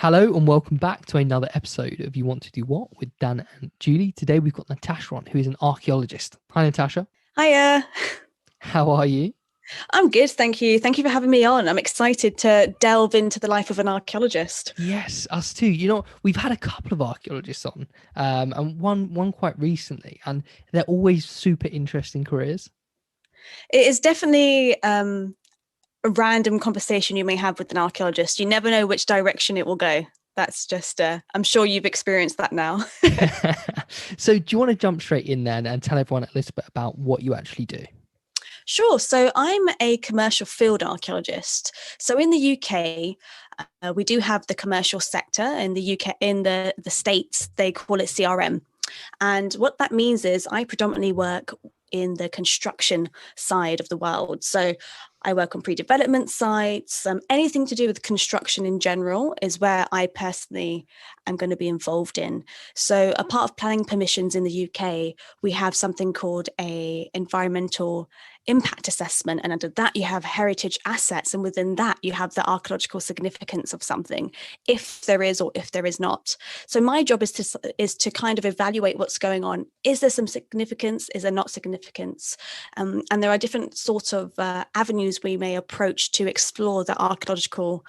Hello and welcome back to another episode of You Want to Do What with Dan and Julie. Today we've got Natasha on, who is an archaeologist. Hi, Natasha. Hiya. How are you? I'm good, thank you. Thank you for having me on. I'm excited to delve into the life of an archaeologist. Yes, us too. We've had a couple of archaeologists on, and one quite recently, and they're always super interesting careers. It is definitely a random conversation you may have with an archaeologist. You never know which direction it will go. That's just, I'm sure you've experienced that now. So, do you want to jump straight in then and tell everyone a little bit about what you actually do? Sure. So I'm a commercial field archaeologist. So in the UK, we do have the commercial sector. In the UK, in the States, they call it CRM. And what that means is I predominantly work in the construction side of the world. So I work on pre-development sites. Anything to do with construction in general is where I personally am going to be involved in. So a part of planning permissions in the UK, we have something called a environmental impact assessment, and under that you have heritage assets, and within that you have the archaeological significance of something, if there is or if there is not. So my job is to kind of evaluate what's going on. Is there some significance? Is there not significance? And there are different sorts of avenues we may approach to explore the archaeological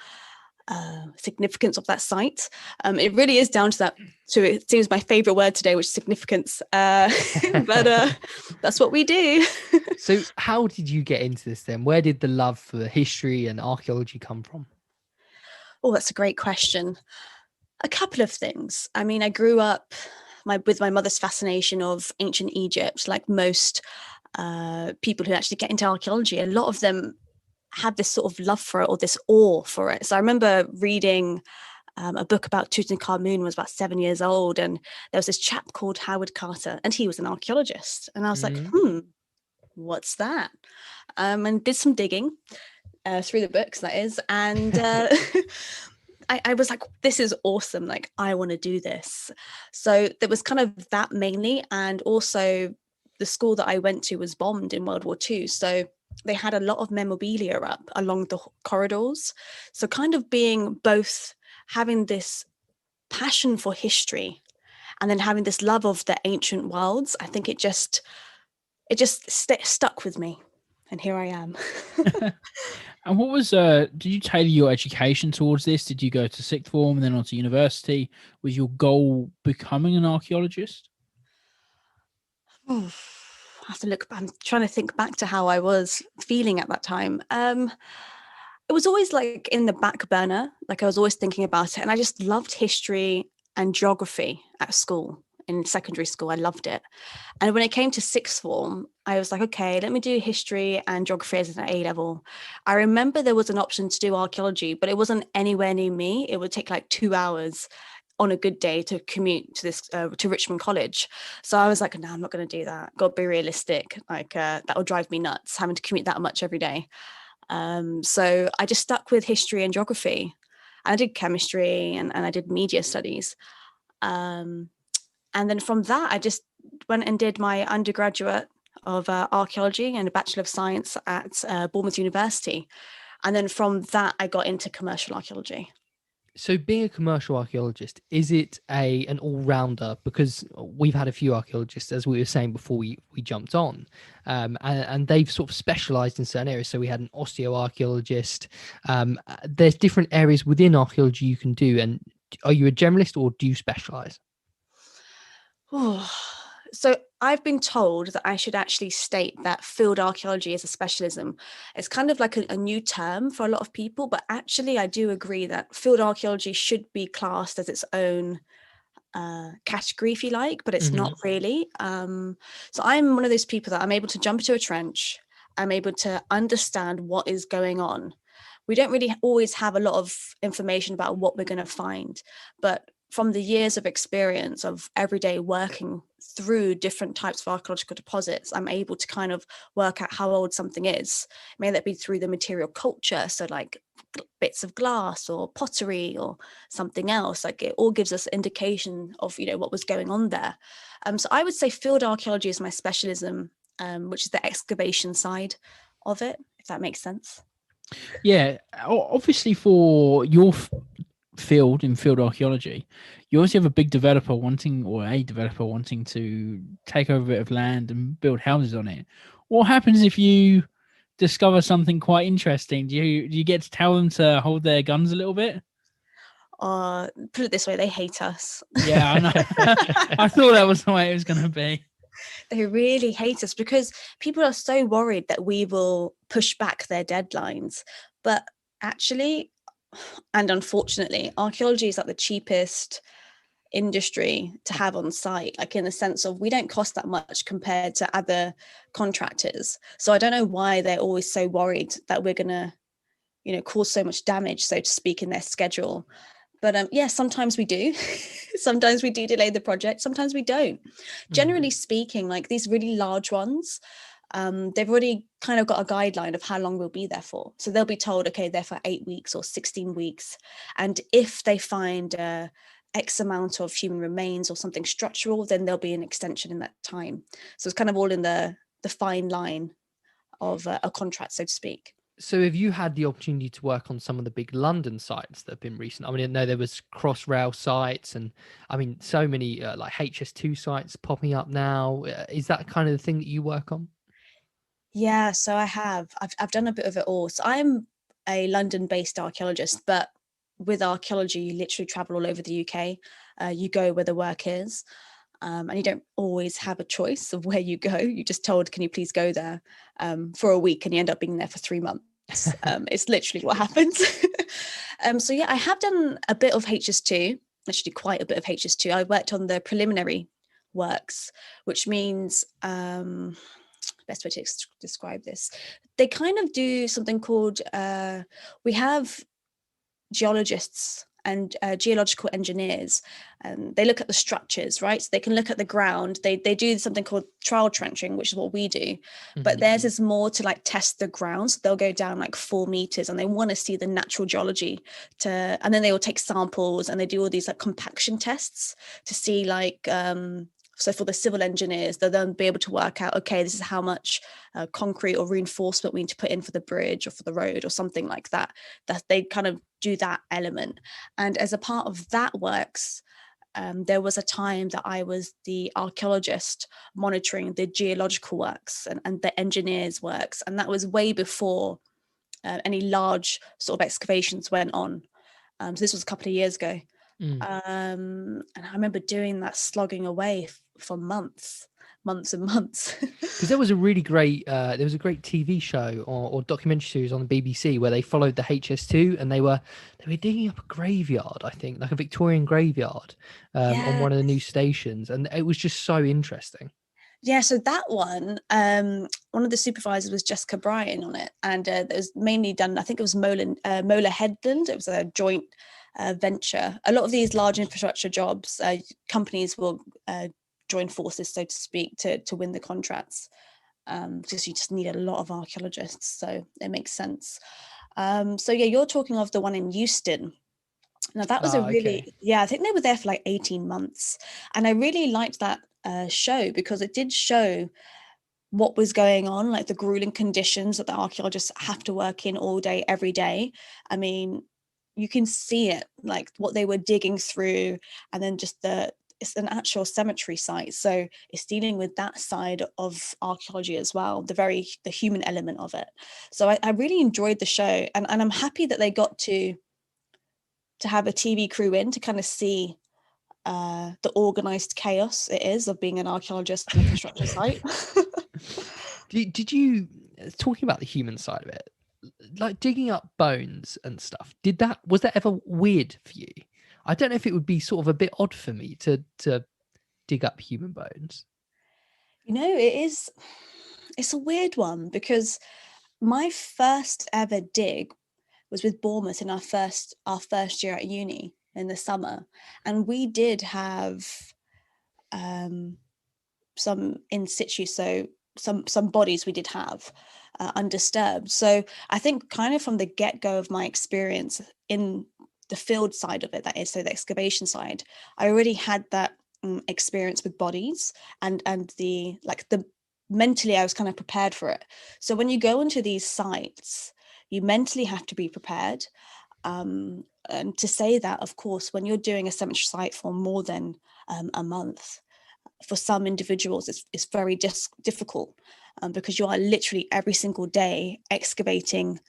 significance of that site. It really is down to that. So it seems my favorite word today, which is significance. But that's what we do. So, how did you get into this then? Where did the love for history and archaeology come from? Oh, that's a great question. A couple of things. I mean, I grew up with my mother's fascination of ancient Egypt, like most people who actually get into archaeology. A lot of them had this sort of love for it or this awe for it. So I remember reading a book about Tutankhamun when I was about 7 years old, and there was this chap called Howard Carter, and he was an archaeologist. And I was like, what's that? And did some digging through the books, that is, and I was like, this is awesome. Like, I want to do this. So there was kind of that mainly, and also the school that I went to was bombed in World War II. So they had a lot of memorabilia up along the corridors. So kind of being both having this passion for history and then having this love of the ancient worlds, I think it just stuck with me. And here I am. And what was did you tailor your education towards this? Did you go to sixth form and then on to university? Was your goal becoming an archaeologist? I have to look. I'm trying to think back to how I was feeling at that time. It was always like in the back burner. Like I was always thinking about it, and I just loved history and geography at school. In secondary school, I loved it. And when it came to sixth form, I was like, okay, let me do history and geography as an A level. I remember there was an option to do archaeology, but it wasn't anywhere near me. It would take like 2 hours on a good day to commute to this to Richmond College. So I was like, no, I'm not going to do that. Got to be realistic. Like that would drive me nuts having to commute that much every day. So I just stuck with history and geography. I did chemistry and I did media studies. And then from that, I just went and did my undergraduate of archaeology and a Bachelor of Science at Bournemouth University. And then from that, I got into commercial archaeology. So, being a commercial archaeologist, is it an all-rounder? Because we've had a few archaeologists, as we were saying before we jumped on, and they've sort of specialised in certain areas. So we had an osteoarchaeologist. There's different areas within archaeology you can do. And are you a generalist or do you specialise? Oh, so I've been told that I should actually state that field archaeology is a specialism. It's kind of like a new term for a lot of people, but actually I do agree that field archaeology should be classed as its own category, if you like, but it's not really. So I'm one of those people that I'm able to jump into a trench. I'm able to understand what is going on. We don't really always have a lot of information about what we're going to find, but from the years of experience of everyday working through different types of archaeological deposits, I'm able to kind of work out how old something is. May that be through the material culture, so like bits of glass or pottery or something else. Like it all gives us indication of what was going on there. So I would say field archaeology is my specialism, which is the excavation side of it, if that makes sense. Yeah, obviously for your field in field archaeology, you obviously have a big developer wanting, or a developer wanting to take over a bit of land and build houses on it. What happens if you discover something quite interesting? Do you get to tell them to hold their guns a little bit? Put it this way, they hate us. Yeah, I know. I thought that was the way it was going to be. They really hate us because people are so worried that we will push back their deadlines. But actually, and unfortunately, archaeology is like the cheapest industry to have on site, like in the sense of we don't cost that much compared to other contractors. So I don't know why they're always so worried that we're going to, cause so much damage, so to speak, in their schedule. But yeah, sometimes we do. Sometimes we do delay the project. Sometimes we don't. Generally speaking, like these really large ones, they've already kind of got a guideline of how long we'll be there for. So they'll be told, okay, they're for 8 weeks or 16 weeks. And if they find X amount of human remains or something structural, then there'll be an extension in that time. So it's kind of all in the fine line of a contract, so to speak. So have you had the opportunity to work on some of the big London sites that have been recent? I mean, I know there was Crossrail sites and I mean, so many like HS2 sites popping up now. Is that kind of the thing that you work on? Yeah, so I have. I've done a bit of it all. So I'm a London-based archaeologist, but with archaeology, you literally travel all over the UK. You go where the work is, and you don't always have a choice of where you go. You're just told, can you please go there for a week, and you end up being there for 3 months. It's literally what happens. So yeah, I have done a bit of HS2, actually quite a bit of HS2. I worked on the preliminary works, which means best way to describe this, they kind of do something called we have geologists and geological engineers, and they look at the structures, right? So they can look at the ground. They do something called trial trenching, which is what we do, but theirs is more to like test the ground. So they'll go down like 4 meters and they want to see the natural geology and then they will take samples and they do all these like compaction tests to see like so for the civil engineers, they'll then be able to work out, okay, this is how much concrete or reinforcement we need to put in for the bridge or for the road or something like that. That they kind of do that element. And as a part of that works, there was a time that I was the archaeologist monitoring the geological works and the engineers' works. And that was way before any large sort of excavations went on. So this was a couple of years ago. And I remember doing that, slogging away for months and months. Because there was a really great TV show or documentary series on the BBC where they followed the HS2 and they were digging up a graveyard, I think, like a Victorian graveyard on one of the new stations, and it was just so interesting. Yeah, so that one of the supervisors was Jessica Bryan on it, and it was mainly done, I think it was Mola Headland. It was a joint venture. A lot of these large infrastructure jobs, companies will join forces, so to speak, to win the contracts, because you just need a lot of archaeologists, so it makes sense. So yeah, you're talking of the one in Euston. Now that was Okay. I think they were there for like 18 months, and I really liked that show because it did show what was going on, like the grueling conditions that the archaeologists have to work in all day, every day. I mean, you can see it, like what they were digging through, and then just it's an actual cemetery site. So it's dealing with that side of archaeology as well, the human element of it. So I really enjoyed the show, and I'm happy that they got to have a TV crew in to kind of see the organized chaos it is of being an archaeologist on a construction site. Did you, talking about the human side of it, like digging up bones and stuff, was that ever weird for you? I don't know if it would be sort of a bit odd for me to dig up human bones. It's a weird one because my first ever dig was with Bournemouth in our first year at uni in the summer, and we did have some in situ, so some bodies we did have undisturbed. So I think kind of from the get-go of my experience in the field side of it, that is, so the excavation side, I already had that experience with bodies, and the mentally I was kind of prepared for it. So when you go into these sites, you mentally have to be prepared. to say that, of course, when you're doing a cemetery site for more than a month, for some individuals, it's very difficult, because you are literally every single day excavating,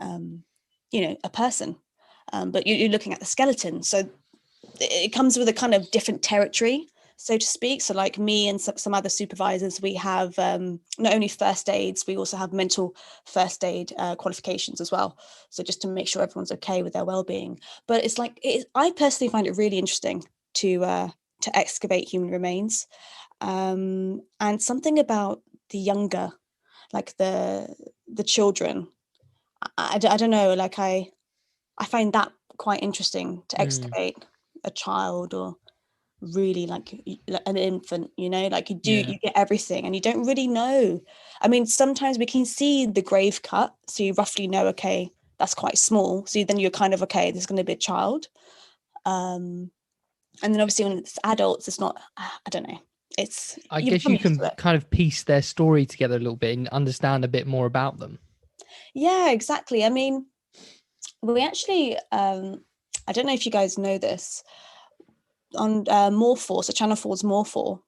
a person, but you're looking at the skeleton. So it comes with a kind of different territory, so to speak. So like me and some other supervisors, we have not only first aids, we also have mental first aid qualifications as well. So just to make sure everyone's okay with their well-being. But it's like, I personally find it really interesting to excavate human remains. And something about the younger, like the children, I don't know, like I find that quite interesting to Mm. excavate a child, or really like an infant, like you Yeah. get everything and you don't really know. I mean, sometimes we can see the grave cut, so you roughly know, okay, that's quite small, so then you're kind of, okay, there's going to be a child. And then obviously when it's adults, it's not, I don't know, it's, I you guess become you used can to it. kind of piece their story together a little bit and understand a bit more about them. Yeah, exactly. I mean, we actually, I don't know if you guys know this, on More 4, so Channel 4's More 4,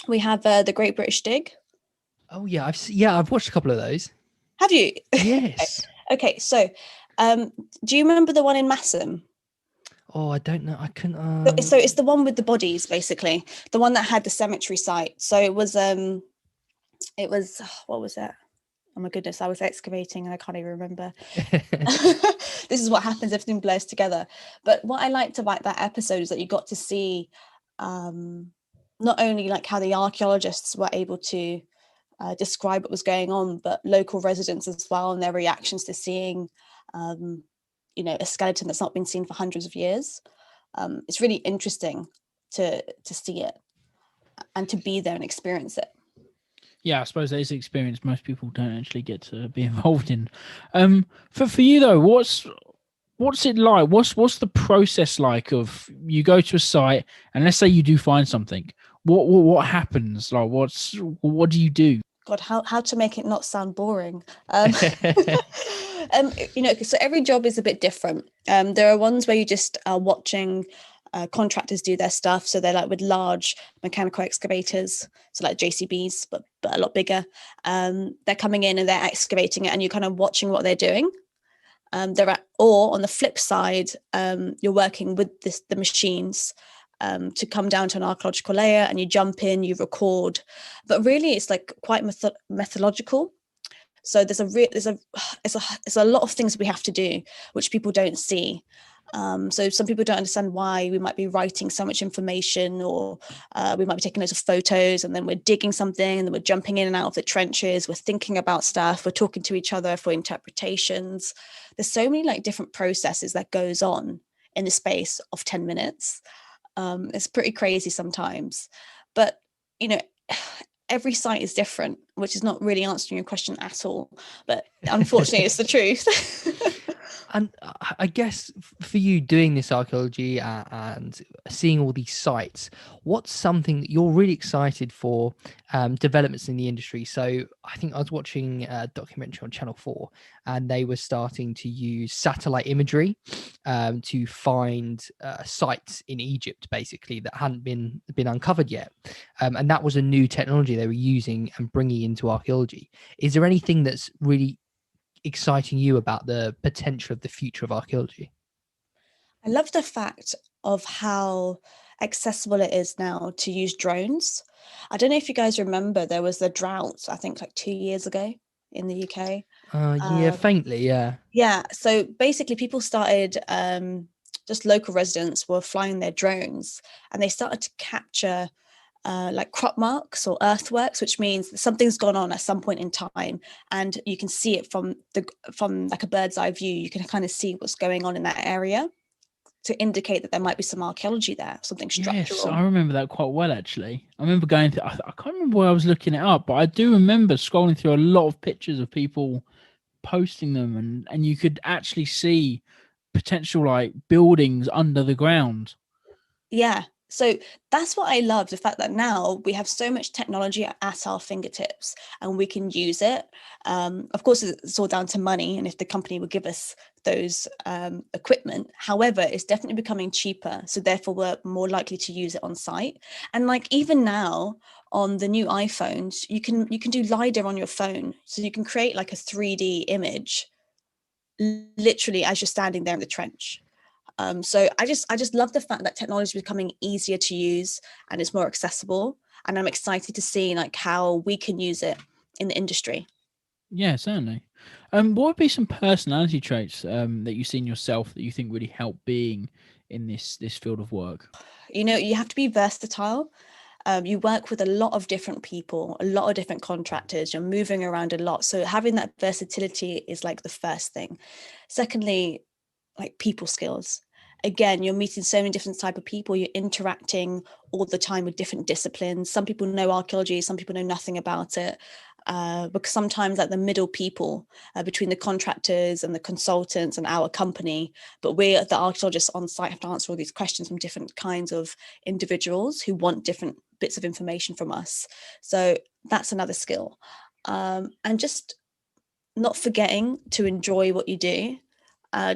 we have the Great British Dig. Oh yeah, I've watched a couple of those. Have you? Yes. Okay, so do you remember the one in Massam? Oh, I don't know. I couldn't. So it's the one with the bodies, basically, the one that had the cemetery site. So it was what was that? Oh my goodness, I was excavating and I can't even remember. This is what happens, everything blurs together. But what I liked about that episode is that you got to see not only like how the archaeologists were able to describe what was going on, but local residents as well, and their reactions to seeing a skeleton that's not been seen for hundreds of years. It's really interesting to see it and to be there and experience it. Yeah, I suppose that is an experience most people don't actually get to be involved in. For you though, what's it like? What's the process like of you go to a site and let's say you do find something? What happens? Like what do you do? God, how to make it not sound boring. So every job is a bit different. There are ones where you just are watching contractors do their stuff. So they're like with large mechanical excavators, so like JCBs, but a lot bigger. They're coming in and they're excavating it, and you're kind of watching what they're doing. Or on the flip side, you're working with the machines to come down to an archaeological layer, and you jump in, you record. But really, it's like quite methodological. So there's a lot of things we have to do, which people don't see. So some people don't understand why we might be writing so much information, or we might be taking loads of photos, and then we're digging something, and then we're jumping in and out of the trenches. We're thinking about stuff. We're talking to each other for interpretations. There's so many like different processes that goes on in the space of 10 minutes. It's pretty crazy sometimes, but every site is different, which is not really answering your question at all, but unfortunately it's the truth. And I guess for you doing this archaeology and seeing all these sites, what's something that you're really excited for developments in the industry? So I think I was watching a documentary on Channel 4, and they were starting to use satellite imagery to find sites in Egypt, basically, that hadn't been uncovered yet. And that was a new technology they were using and bringing into archaeology. Is there anything that's really exciting you about the potential of the future of archaeology? I love the fact of how accessible it is now to use drones. I don't know if you guys remember, there was the drought, I think like 2 years ago in the UK. Yeah, faintly, yeah. Yeah, so basically people started, just local residents were flying their drones, and they started to capture like crop marks or earthworks, which means something's gone on at some point in time, and you can see it from like a bird's eye view. You can kind of see what's going on in that area to indicate that there might be some archaeology there, something structural. Yes, I remember that quite well actually. I remember going through, I can't remember where I was looking it up, but I do remember scrolling through a lot of pictures of people posting them, and you could actually see potential like buildings under the ground. Yeah. So that's what I love, the fact that now we have so much technology at our fingertips and we can use it. Of course, it's all down to money, and if the company would give us those equipment. However, it's definitely becoming cheaper, so therefore we're more likely to use it on site. And like even now on the new iPhones, you can do LiDAR on your phone, so you can create like a 3D image literally as you're standing there in the trench. So I just love the fact that technology is becoming easier to use and it's more accessible, and I'm excited to see like how we can use it in the industry. Yeah, certainly. What would be some personality traits that you see in yourself that you think really help being in this field of work? You know, you have to be versatile. You work with a lot of different people, a lot of different contractors. You're moving around a lot, so having that versatility is like the first thing. Secondly, like people skills. Again, you're meeting so many different type of people. You're interacting all the time with different disciplines. Some people know archaeology, some people know nothing about it. Because sometimes like the middle people between the contractors and the consultants and our company, but we the archaeologists on site have to answer all these questions from different kinds of individuals who want different bits of information from us. So that's another skill. And just not forgetting to enjoy what you do.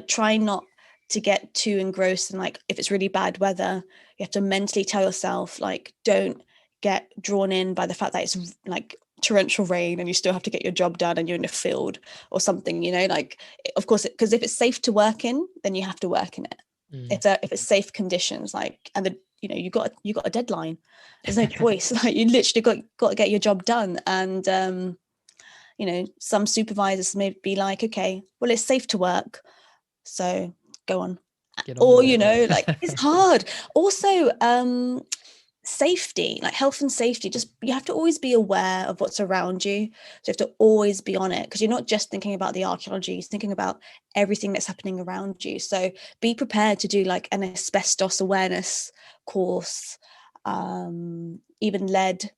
Try not to get too engrossed in like if it's really bad weather, you have to mentally tell yourself like don't get drawn in by the fact that it's like torrential rain and you still have to get your job done and you're in a field or something, you know, like of course because if it's safe to work in, then you have to work in it. If it's safe conditions, like, and the you know you got a deadline, there's no choice. Like you literally got to get your job done. And you know, some supervisors may be like, okay, well it's safe to work, so go on. Or you know, like it's hard. Also safety, like health and safety, just you have to always be aware of what's around you, so you have to always be on it, because you're not just thinking about the archaeology, you're thinking about everything that's happening around you. So be prepared to do like an asbestos awareness course, even lead,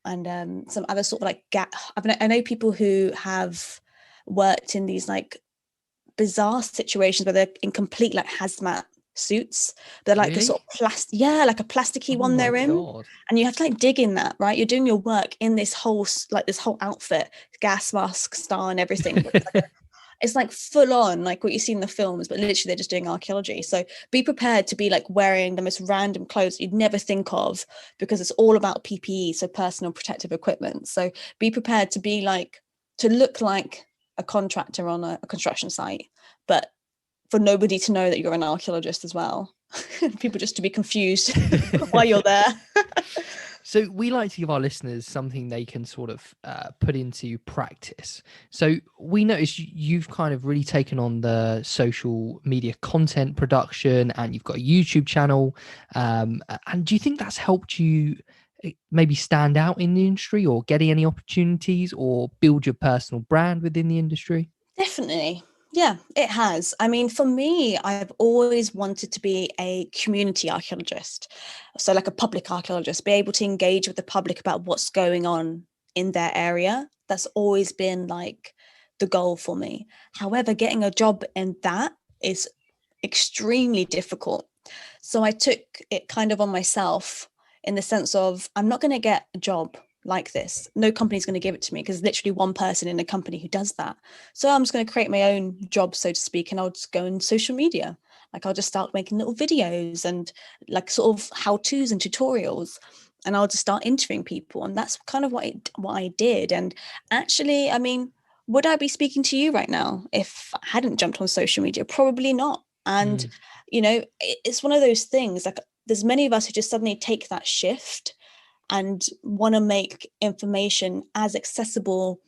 and some other sort of like I know people who have worked in these like bizarre situations where they're in complete like hazmat suits. They're like a sort of plastic, like a plasticky one they're in. God. And you have to like dig in that, right? You're doing your work in this whole outfit, gas mask style and everything. It's like full on, like what you see in the films, but literally they're just doing archaeology. So be prepared to be like wearing the most random clothes you'd never think of, because it's all about PPE, so personal protective equipment. So be prepared to be like, to look like a contractor on a construction site, but for nobody to know that you're an archaeologist as well. People just to be confused while you're there. So we like to give our listeners something they can sort of put into practice. So we noticed you've kind of really taken on the social media content production, and you've got a YouTube channel. And do you think that's helped you maybe stand out in the industry, or getting any opportunities, or build your personal brand within the industry? Definitely. Yeah, it has. I mean, for me, I've always wanted to be a community archaeologist. So like a public archaeologist, be able to engage with the public about what's going on in their area. That's always been like the goal for me. However, getting a job in that is extremely difficult. So I took it kind of on myself, in the sense of I'm not going to get a job like this. No company's going to give it to me, because literally one person in a company who does that. So I'm just going to create my own job, so to speak, and I'll just go on social media. Like I'll just start making little videos and like sort of how-tos and tutorials, and I'll just start interviewing people. And that's kind of what I did. And actually, I mean, would I be speaking to you right now if I hadn't jumped on social media? Probably not. And you know, it's one of those things, like there's many of us who just suddenly take that shift and want to make information as accessible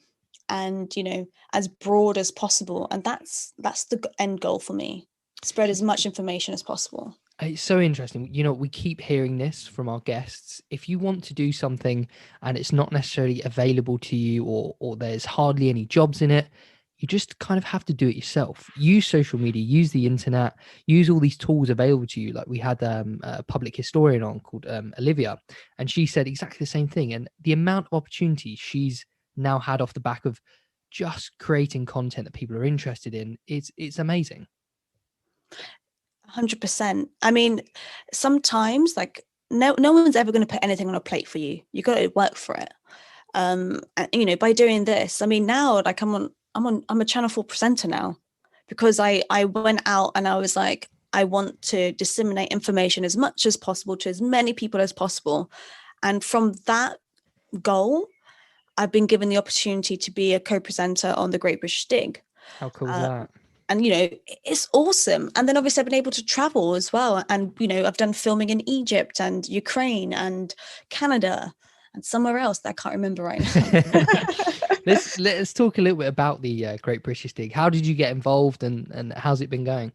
and, you know, as broad as possible. And that's the end goal for me: spread as much information as possible. It's so interesting. You know, we keep hearing this from our guests. If you want to do something and it's not necessarily available to you, or there's hardly any jobs in it, you just kind of have to do it yourself. Use social media, use the internet, use all these tools available to you. Like we had a public historian on called Olivia, and she said exactly the same thing. And the amount of opportunities she's now had off the back of just creating content that people are interested in, it's amazing. 100%. I mean, sometimes like no one's ever going to put anything on a plate for you. You got to work for it. And, you know, by doing this, I mean, now like I'm a Channel 4 presenter now. because I went out and I was like, I want to disseminate information as much as possible to as many people as possible. And from that goal, I've been given the opportunity to be a co-presenter on the Great British Dig. How cool is that? And, you know, it's awesome. And then obviously I've been able to travel as well. And, you know, I've done filming in Egypt and Ukraine and Canada and somewhere else that I can't remember right now. Let's talk a little bit about the Great British Dig. How did you get involved, and how's it been going?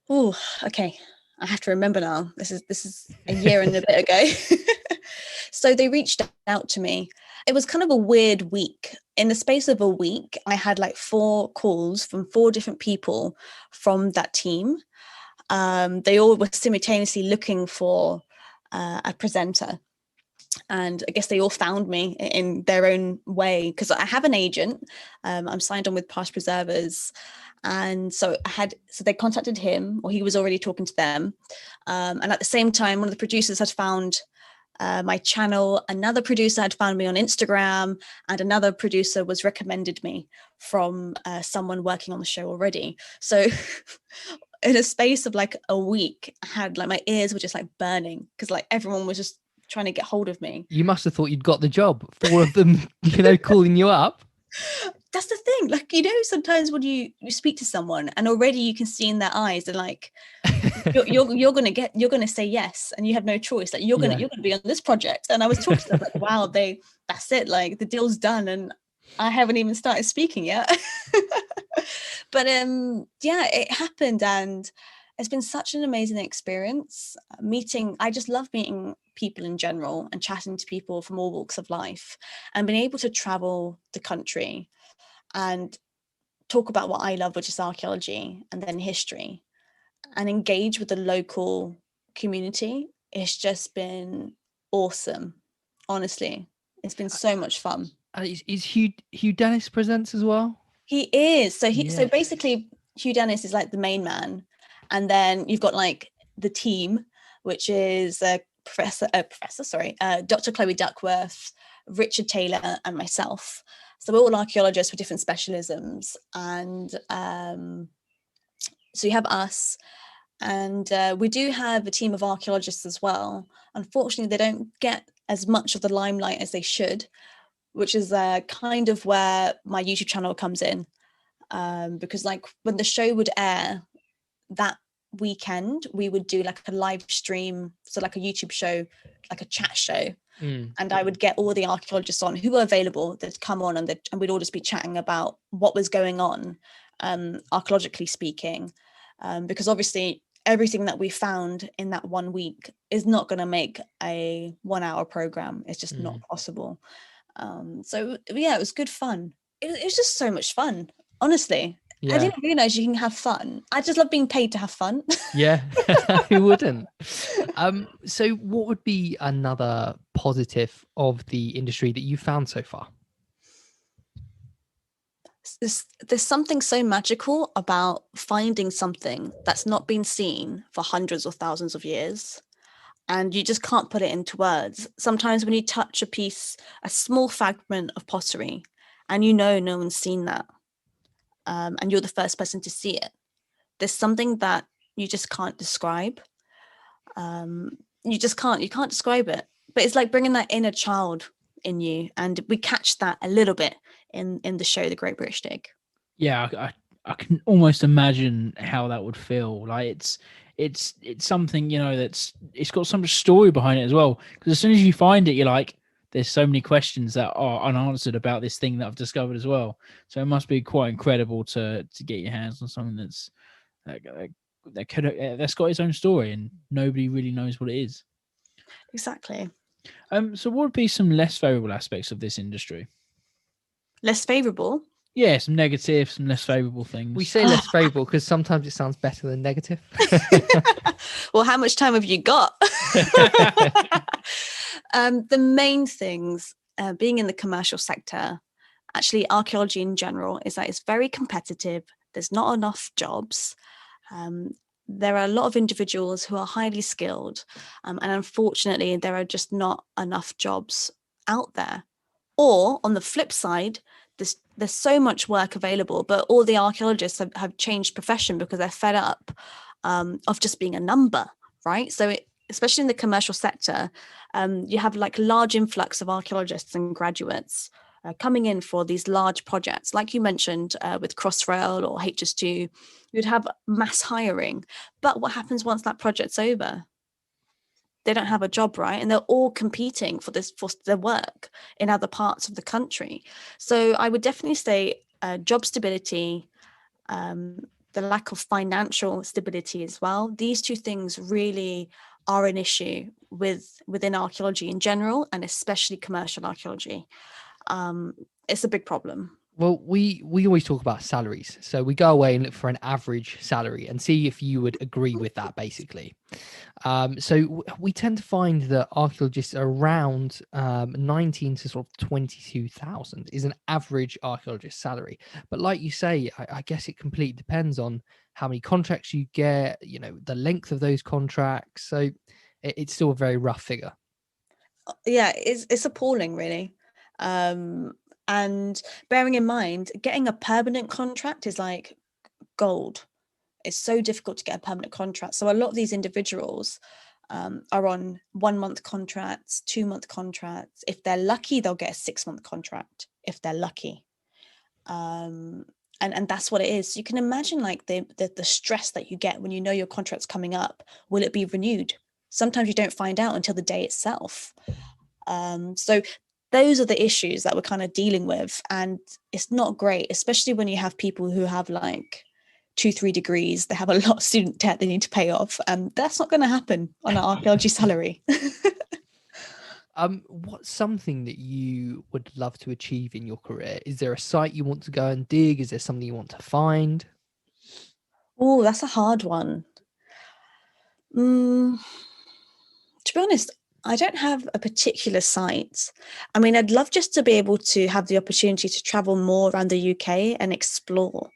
Oh, okay. I have to remember now. This is a year and a bit ago. So they reached out to me. It was kind of a weird week. In the space of a week, I had like 4 calls from 4 different people from that team. They all were simultaneously looking for a presenter. And I guess they all found me in their own way, because I have an agent. I'm signed on with Past Preservers. And so they contacted him, or he was already talking to them. And at the same time, one of the producers had found my channel. Another producer had found me on Instagram, and another producer was recommended me from someone working on the show already. So in a space of like a week, I had like my ears were just like burning, because like everyone was just trying to get hold of me. You must have thought you'd got the job. 4 of them, you know, calling you up. That's the thing. Like, you know, sometimes when you speak to someone and already you can see in their eyes, they're like, you're gonna say yes, and you have no choice. Like you're gonna be on this project. And I was talking to them like, wow, that's it. Like the deal's done, and I haven't even started speaking yet. But yeah, it happened, and it's been such an amazing experience. I just love meeting people in general and chatting to people from all walks of life, and being able to travel the country and talk about what I love, which is archaeology and then history, and engage with the local community. It's just been awesome. Honestly, it's been so much fun. Is Hugh Dennis presents as well? He is. So basically Hugh Dennis is like the main man. And then you've got like the team, which is Dr. Chloe Duckworth, Richard Taylor, and myself. So we're all archaeologists with different specialisms. And so you have us, and we do have a team of archaeologists as well. Unfortunately, they don't get as much of the limelight as they should, which is kind of where my YouTube channel comes in. Because like when the show would air that weekend, we would do like a live stream, so like a YouTube show, like a chat show. And I would get all the archaeologists on who were available. They'd come on, and we'd all just be chatting about what was going on, archaeologically speaking, because obviously everything that we found in that 1 week is not going to make a 1-hour program. It's just not possible. So yeah, it was good fun. It was just so much fun, honestly. I didn't realize you can have fun. I just love being paid to have fun. Yeah, who wouldn't? So what would be another positive of the industry that you found so far? There's something so magical about finding something that's not been seen for hundreds or thousands of years, and you just can't put it into words. Sometimes when you touch a small fragment of pottery, and no one's seen that, and you're the first person to see it, there's something that you just can't describe. You can't describe it, but it's like bringing that inner child in you, and we catch that a little bit in the show The Great British Dig. Yeah, I can almost imagine how that would feel. Like it's something, you know, it's got so much story behind it as well, because as soon as you find it, you're like, there's so many questions that are unanswered about this thing that I've discovered as well. So it must be quite incredible to get your hands on something that's got its own story and nobody really knows what it is. Exactly. So what would be some less favorable aspects of this industry? Less favorable? Yeah, some negative, some less favorable things. We say less favorable because sometimes it sounds better than negative. Well, how much time have you got? The main things, being in the commercial sector, actually archaeology in general, is that it's very competitive. There's not enough jobs. There are a lot of individuals who are highly skilled, and unfortunately there are just not enough jobs out there. Or on the flip side, there's so much work available, but all the archaeologists have changed profession because they're fed up of just being a number, right? So especially in the commercial sector, you have like large influx of archaeologists and graduates coming in for these large projects. Like you mentioned with Crossrail or HS2, you'd have mass hiring. But what happens once that project's over? They don't have a job, right? And they're all competing for their work in other parts of the country. So I would definitely say job stability, the lack of financial stability as well. These two things really are an issue within archaeology in general, and especially commercial archaeology. It's a big problem. Well, we always talk about salaries. So we go away and look for an average salary and see if you would agree with that, basically. So we tend to find that archaeologists are around 19 to sort of 22,000 is an average archaeologist salary. But like you say, I guess it completely depends on how many contracts you get, you know, the length of those contracts. So it's still a very rough figure. Yeah, it's appalling, really. And bearing in mind, getting a permanent contract is like gold. It's so difficult to get a permanent contract. So a lot of these individuals are on 1 month contracts, 2 month contracts. If they're lucky, they'll get a 6 month contract if they're lucky. And that's what it is. You can imagine like the stress that you get when you know your contract's coming up. Will it be renewed? Sometimes you don't find out until the day itself. So those are the issues that we're kind of dealing with, and it's not great, especially when you have people who have like 2-3 degrees. They have a lot of student debt they need to pay off, and that's not going to happen on an archaeology salary. What's something that you would love to achieve in your career? Is there a site you want to go and dig? Is there something you want to find? Oh, that's a hard one. To be honest, I don't have a particular site. I mean, I'd love just to be able to have the opportunity to travel more around the UK and explore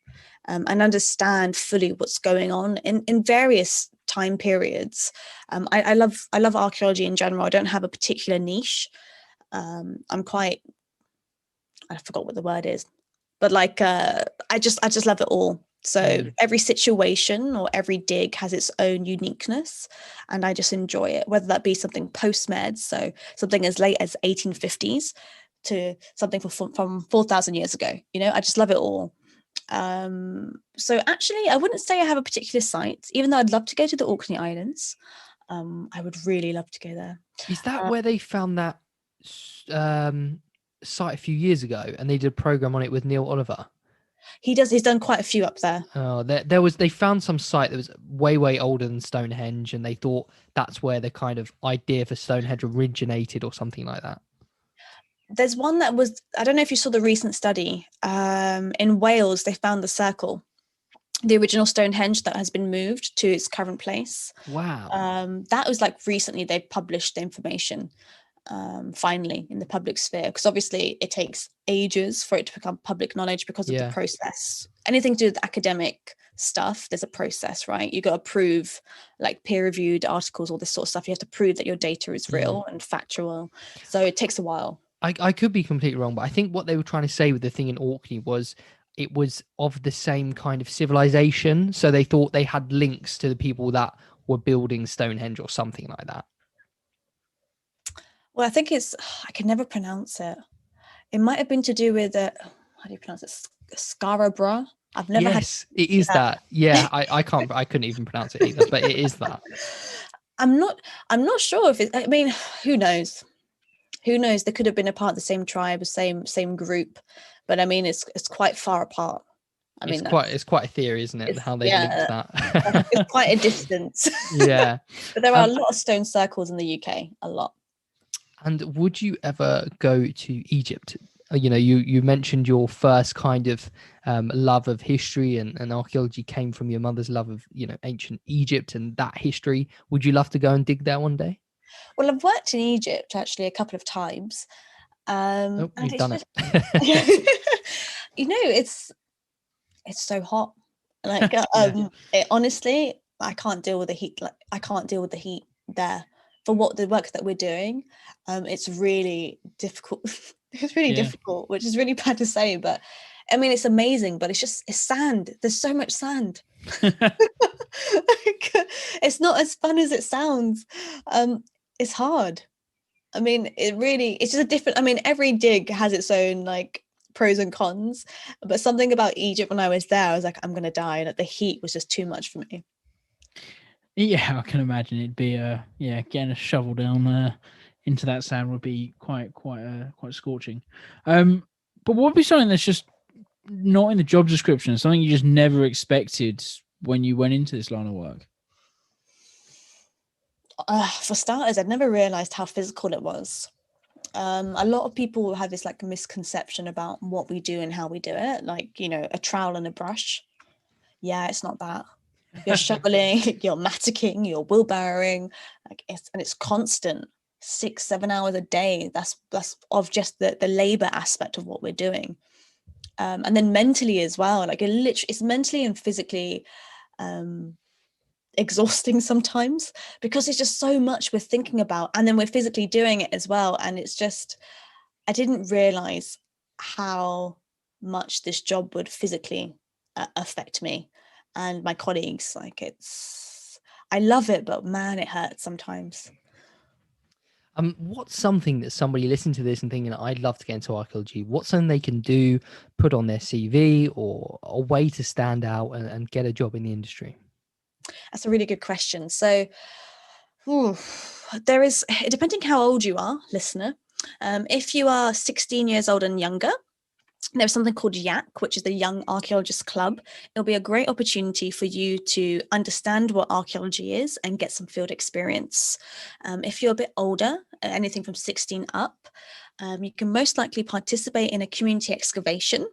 and understand fully what's going on in various time periods. I love archaeology in general. I don't have a particular niche. I forgot what the word is, but like I just love it all. So every situation or every dig has its own uniqueness, and I just enjoy it, whether that be something post-med, so something as late as 1850s to something from 4,000 years ago. You know, I just love it all. So actually, I wouldn't say I have a particular site, even though I'd love to go to the Orkney Islands. I would really love to go there. Is that where they found that site a few years ago, and they did a program on it with Neil Oliver? He's done quite a few up there. Oh, they found some site that was way older than Stonehenge, and they thought that's where the kind of idea for Stonehenge originated or something like that. There's one that was, I don't know if you saw the recent study, in Wales. They found the circle, the original Stonehenge that has been moved to its current place. Wow. That was like recently they published the information finally in the public sphere, because obviously it takes ages for it to become public knowledge because of the process. Anything to do with academic stuff, there's a process, right? You got to prove, like peer-reviewed articles, all this sort of stuff. You have to prove that your data is real and factual, so it takes a while. I could be completely wrong, but I think what they were trying to say with the thing in Orkney was it was of the same kind of civilization, so they thought they had links to the people that were building Stonehenge or something like that. Well, I think I can never pronounce it. It might have been to do with how do you pronounce it? Scarabra. I've never had. It is that. Yeah, I couldn't even pronounce it either, but it is that. I'm not sure if I mean, who knows? Who knows? They could have been a part of the same tribe, same group, but I mean, it's quite far apart. I mean, it's quite a theory, isn't it? How they linked that. It's quite a distance. Yeah, but there are a lot of stone circles in the UK. A lot. And would you ever go to Egypt? You know, you mentioned your first kind of love of history and archaeology came from your mother's love of, you know, ancient Egypt and that history. Would you love to go and dig there one day? Well, I've worked in Egypt actually a couple of times. You've done it. You know, it's so hot. Like, honestly, I can't deal with the heat. Like, I can't deal with the heat there for the work that we're doing. It's really difficult. It's really difficult, which is really bad to say, but I mean, it's amazing, but it's sand. There's so much sand. It's not as fun as it sounds. It's hard. I mean, it's just a different, I mean, every dig has its own like pros and cons, but something about Egypt when I was there, I was like, I'm going to die. Like the heat was just too much for me. Yeah, I can imagine it'd be getting a shovel down into that sand would be quite scorching. But what would be something that's just not in the job description, something you just never expected when you went into this line of work? For starters, I'd never realized how physical it was. A lot of people have this like misconception about what we do and how we do it, like, you know, a trowel and a brush. Yeah, it's not that. You're shoveling, you're maticking, you're wheelbarrowing, like it's constant, 6-7 hours a day. That's of just the labor aspect of what we're doing. And then mentally as well, like it's mentally and physically exhausting sometimes, because it's just so much we're thinking about, and then we're physically doing it as well. And it's just, I didn't realize how much this job would physically affect me and my colleagues. Like I love it, but man, it hurts sometimes. What's something that somebody listening to this and thinking, I'd love to get into archaeology, what's something they can do, put on their CV, or a way to stand out and get a job in the industry? That's a really good question. So there is, depending how old you are, listener, if you are 16 years old and younger, there's something called YAC, which is the Young Archaeologist Club. It'll be a great opportunity for you to understand what archaeology is and get some field experience. If you're a bit older, anything from 16 up, you can most likely participate in a community excavation.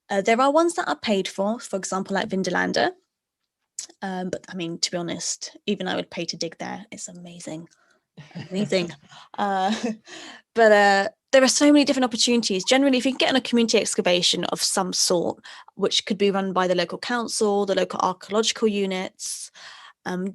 There are ones that are paid for example, like Vindelander. But I mean, to be honest, even I would pay to dig there. It's amazing. But there are so many different opportunities. Generally, if you can get on a community excavation of some sort, which could be run by the local council, the local archaeological units,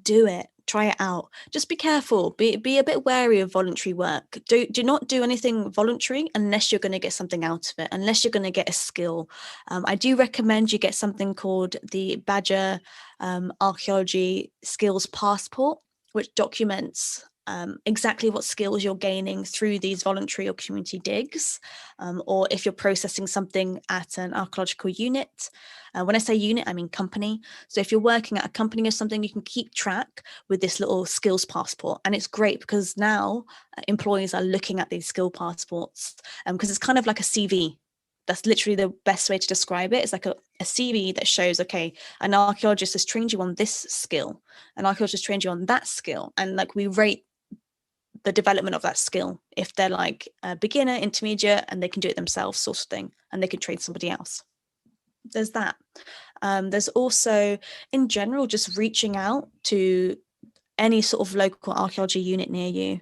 do it. Try it out. Just be careful. Be a bit wary of voluntary work. Do not do anything voluntary unless you're going to get something out of it, unless you're going to get a skill. I do recommend you get something called the Badger Archaeology Skills Passport, which documents exactly what skills you're gaining through these voluntary or community digs, or if you're processing something at an archaeological unit. When I say unit, I mean company. So if you're working at a company or something, you can keep track with this little skills passport. And it's great because now employees are looking at these skill passports because it's kind of like a CV. That's literally the best way to describe it. It's like a CV that shows, okay, an archaeologist has trained you on this skill, an archaeologist trained you on that skill. And like we rate the development of that skill, if they're like a beginner, intermediate, and they can do it themselves sort of thing, and they can train somebody else. There's that. There's also, in general, just reaching out to any sort of local archaeology unit near you,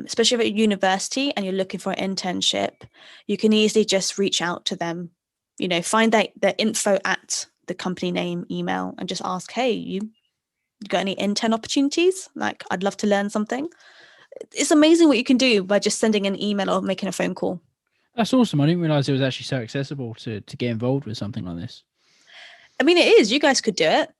especially if at university and you're looking for an internship. You can easily just reach out to them, you know, find the info at the company name, email, and just ask, hey, you got any intern opportunities? Like, I'd love to learn something. It's amazing what you can do by just sending an email or making a phone call. That's awesome. I didn't realize it was actually so accessible to get involved with something like this. I mean, it is. You guys could do it.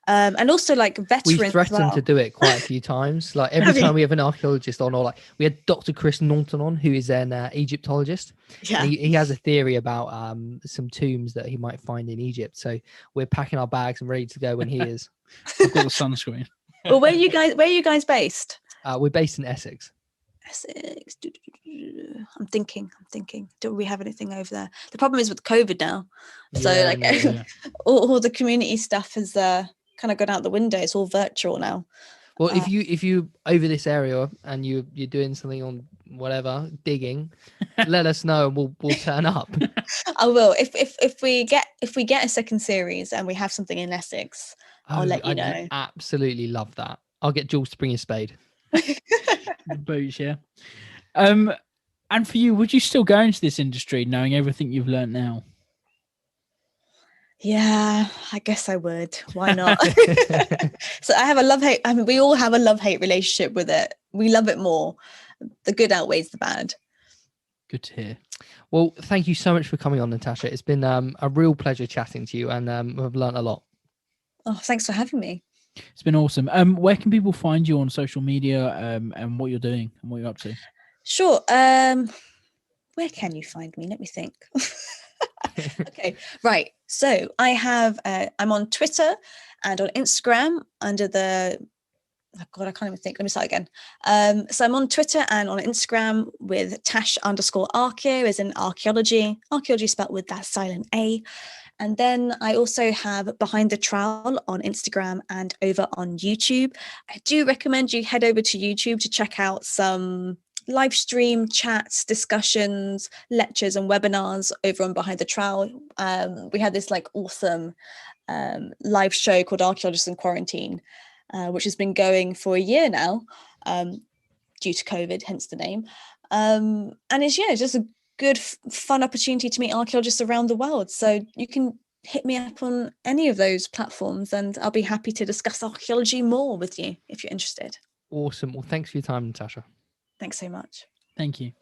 And also like veterans. We've threatened to do it quite a few times. Like every time we have an archaeologist on, or like we had Dr. Chris Norton on, who is an Egyptologist. Yeah. And he has a theory about some tombs that he might find in Egypt. So we're packing our bags and ready to go when he is. I've got the sunscreen. Well, where are you guys based? We're based in Essex. Essex. I'm thinking. Do we have anything over there? The problem is with COVID now. So all the community stuff has kind of gone out the window. It's all virtual now. Well, if you over this area and you're doing something on whatever digging, let us know and we'll turn up. I will. If we get a second series and we have something in Essex, I'll let you know. Absolutely love that. I'll get Jules to bring a spade. The boots, yeah. And for you, would you still go into this industry knowing everything you've learned now? Yeah, I guess I would. Why not? So I have a love-hate. I mean, we all have a love-hate relationship with it. We love it more. The good outweighs the bad. Good to hear. Well, thank you so much for coming on, Natasha. It's been a real pleasure chatting to you, and I've learned a lot. Oh, thanks for having me. It's been awesome. Where can people find you on social media, and what you're doing and what you're up to? Sure. Where can you find me? Let me think. Okay, right. So I'm on Twitter and on Instagram under the, oh God, I can't even think. Let me start again. So I'm on Twitter and on Instagram with Tash_archaeo, as in archaeology. Archaeology spelled with that silent A. And then I also have Behind the Trowel on Instagram and over on YouTube. I do recommend you head over to YouTube to check out some live stream chats, discussions, lectures, and webinars over on Behind the Trowel. We had this like awesome live show called Archaeologists in Quarantine, which has been going for a year now, due to COVID, hence the name. And it's just a good, fun opportunity to meet archaeologists around the world. So you can hit me up on any of those platforms, and I'll be happy to discuss archaeology more with you if you're interested. Awesome. Well, thanks for your time, Natasha. Thanks so much. Thank you.